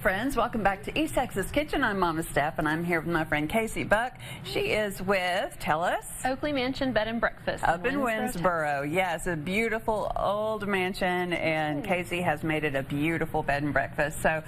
friends, welcome back to East Texas Kitchen. I'm Mama Steph, and I'm here with my friend Casie Buck. She is with, tell us, Oaklea Mansion Bed and Breakfast up in Winsboro. Yes, a beautiful old mansion, and Casie has made it a beautiful bed and breakfast. So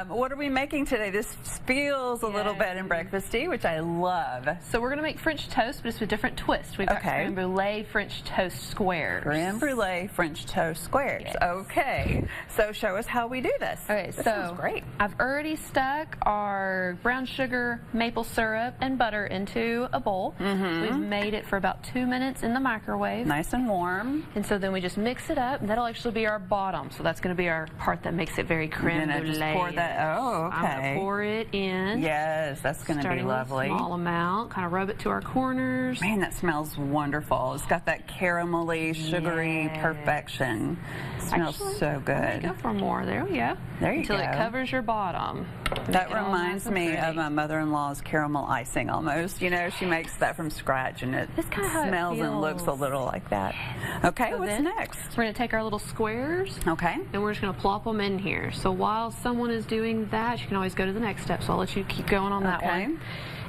what are we making today? This feels a little bed and breakfasty, which I love. So we're going to make French toast, but it's with a different twist. We've got crème brûlée French toast squares. Crème brûlée French toast squares. Yes. Okay, so show us how we do this. Okay, this so great. I've already stuck our brown sugar, maple syrup, and butter into a bowl. We've made it for about 2 minutes in the microwave. Nice and warm. And so then we just mix it up, and that'll actually be our bottom. So that's going to be our part that makes it very crème brûlée. Just pour that. Oh, okay. I'm going to pour it in. Yes, that's going to be lovely. With a small amount. Kind of rub it to our corners. Man, that smells wonderful. It's got that caramelly, sugary perfection. It smells so good. Go for more. There we go. There you go. Until it covers your bottom. That reminds me of my mother-in-law's caramel icing almost. You know, she makes that from scratch, and it smells and looks a little like that. Okay, so what's next? We're going to take our little squares. Okay. And we're just going to plop them in here. So while someone is doing that, you can always go to the next step. So I'll let you keep going on that one.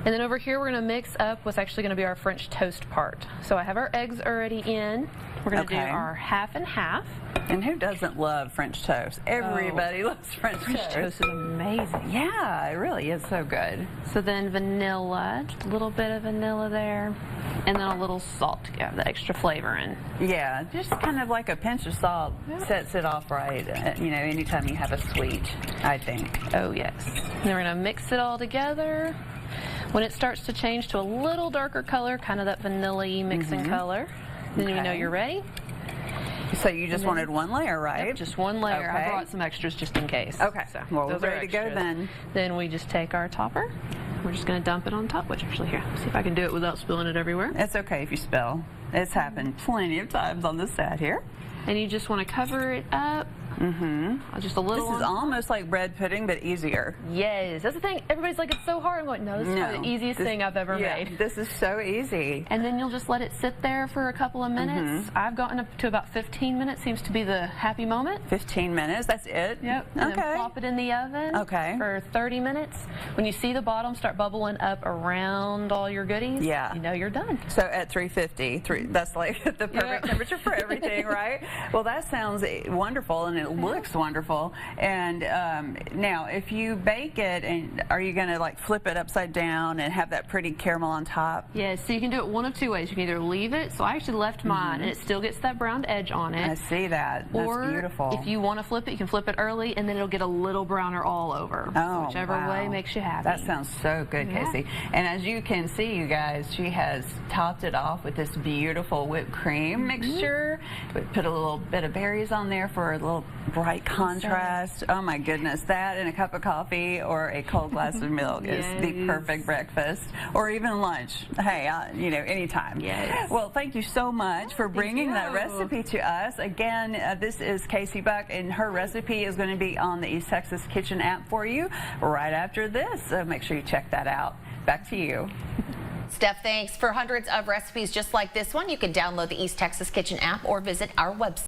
And then over here, we're going to mix up what's actually going to be our French toast part. So I have our eggs already in. We're going to do our half and half. And who doesn't love French toast? Everybody loves French toast. French toast is amazing. Yeah, it really is so good. So then vanilla, just a little bit of vanilla there. And then a little salt to give the extra flavor in. Yeah, just kind of like a pinch of salt sets it off right. You know, anytime you have a sweet, I think. Oh, yes. And then we're going to mix it all together. When it starts to change to a little darker color, kind of that vanilla-y mixing color, then we know you're ready. So you just wanted one layer, right? Yep, just one layer. I brought some extras just in case. Okay. So well, we're ready to go then. Then we just take our topper. We're just going to dump it on top, which actually here, see if I can do it without spilling it everywhere. It's okay if you spill. It's happened plenty of times on the set here. And you just want to cover it up. Just a little. This is almost like bread pudding, but easier. Yes, that's the thing. Everybody's like, it's so hard. I'm going, no, this is probably the easiest thing I've ever made. This is so easy. And then you'll just let it sit there for a couple of minutes. I've gotten up to about 15 minutes. Seems to be the happy moment. 15 minutes. That's it. Yep. And then plop it in the oven. For 30 minutes. When you see the bottom start bubbling up around all your goodies, you know you're done. So at 350, that's like the perfect temperature for everything, right? Well, that sounds wonderful, and it looks wonderful. And now, if you bake it, and are you going to like flip it upside down and have that pretty caramel on top? Yes. So you can do it one of two ways. You can either leave it. So I actually left mine, and it still gets that brown edge on it. I see that. That's beautiful. If you want to flip it, you can flip it early, and then it'll get a little browner all over. Oh, whichever way makes you happy. That sounds so good, Casie. And as you can see, you guys, she has topped it off with this beautiful whipped cream mixture. We put a little bit of berries on there for a little bright contrast. Oh my goodness, that and a cup of coffee or a cold glass of milk is the perfect breakfast, or even lunch. Hey, you know, anytime. Well, thank you so much for bringing that recipe to us. Again, this is Casie Buck, and her recipe is going to be on the East Texas Kitchen app for you right after this. So make sure you check that out. Back to you. Steph, thanks. For hundreds of recipes just like this one, you can download the East Texas Kitchen app or visit our website.